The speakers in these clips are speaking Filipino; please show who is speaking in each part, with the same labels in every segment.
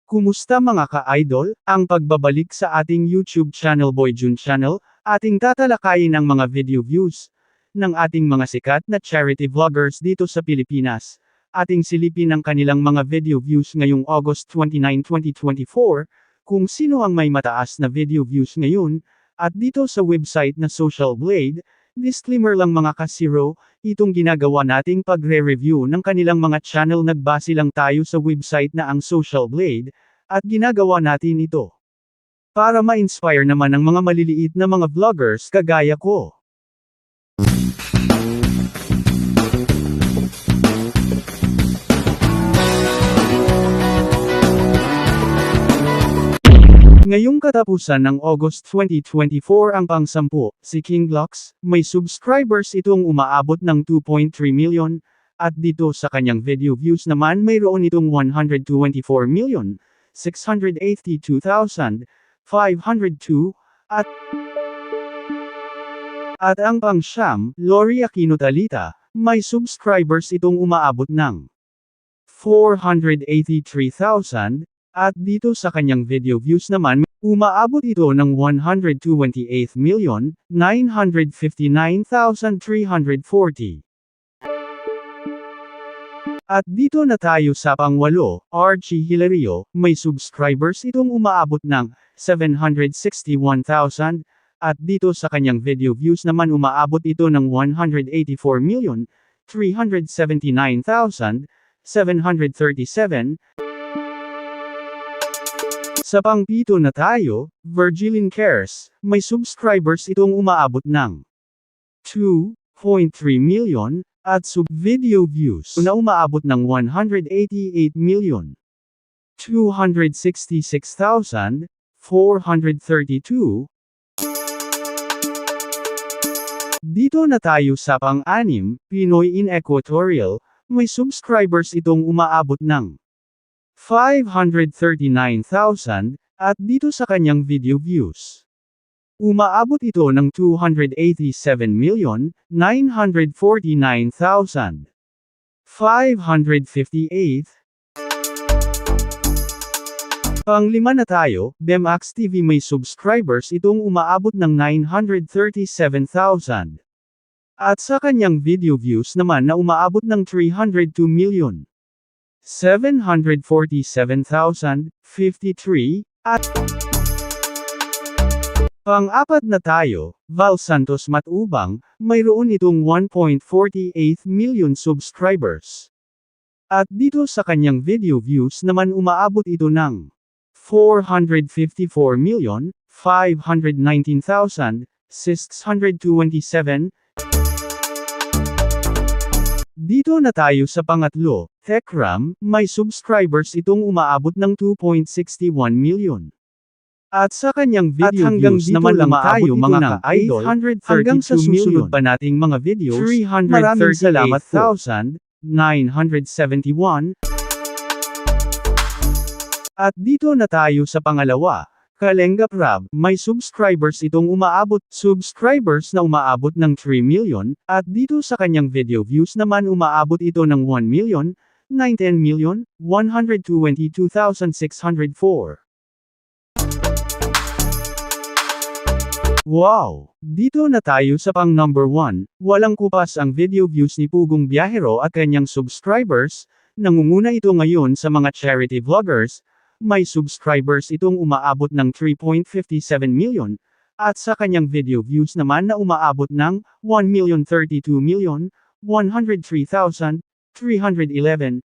Speaker 1: Kumusta mga ka-idol? Ang pagbabalik sa ating YouTube channel Boy Jun Channel, ating tatalakayin ang mga video views ng ating mga sikat na charity vloggers dito sa Pilipinas. Ating silipin ang kanilang mga video views ngayong August 29, 2024, kung sino ang may mataas na video views ngayon, at dito sa website na Social Blade. Disclaimer lang mga ka-zero, itong ginagawa nating pagre-review ng kanilang mga channel nagbase lang tayo sa website na ang Social Blade, at ginagawa natin ito para ma-inspire naman ang mga maliliit na mga vloggers kagaya ko. Ngayong katapusan ng August 2024 ang pang-10, si King Glocks, may subscribers itong umaabot ng 2.3 million, at dito sa kanyang video views naman mayroon itong 124,682,502, at ang pang-siyam, Lori Aquino Talita, may subscribers itong umaabot ng 483,000, at dito sa kanyang video views naman, umaabot ito ng 128,959,340. At dito na tayo sa pang-8, Archie Hilario, may subscribers itong umaabot ng 761,000, at dito sa kanyang video views naman umaabot ito ng 184,379,737. Sa pang-7 na tayo, Virgilin Cares, may subscribers itong umaabot ng 2.3 million, at video views na umaabot ng 188,266,432. Dito na tayo sa pang-6, Pinoy in Equatorial, may subscribers itong umaabot ng 539,000, at dito sa kanyang video views, umaabot ito ng 287,949,558. Pang-5 na tayo, Bemax TV may subscribers itong umaabot ng 937,000. At sa kanyang video views naman na umaabot ng 302,747,053, at pang-4 na tayo, Val Santos Matubang, mayroon itong 1.48 million subscribers. At dito sa kanyang video views naman umaabot ito ng 454,519,627. Dito na tayo sa pang-8, Techram, may subscribers itong umaabot ng 2.61 million. At sa kanyang video views naman umaabot ito ng 832 hanggang sa susunod pa nating mga videos, 338,971. At dito na tayo sa pangalawa, Kalenga Prab, may subscribers itong umaabot na umaabot ng 3 million, at dito sa kanyang video views naman umaabot ito ng 1,910,122,604. Wow! Dito na tayo sa pang-number 1, walang kupas ang video views ni Pugong Biyahero at kanyang subscribers, nangunguna ito ngayon sa mga charity vloggers. May subscribers itong umaabot ng 3.57 million, at sa kanyang video views naman na umaabot ng 1,032,103,311.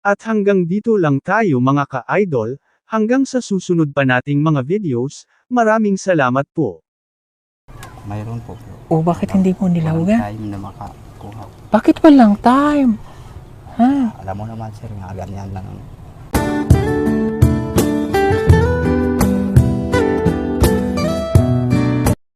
Speaker 1: At hanggang dito lang tayo mga ka-idol, hanggang sa susunod pa nating mga videos, maraming salamat po.
Speaker 2: Mayroon po.
Speaker 3: O bakit hindi mo nilawagan?
Speaker 2: Walang time na makakuha.
Speaker 3: Bakit walang time? Ha?
Speaker 2: Alam mo naman sir, nga ganyan lang.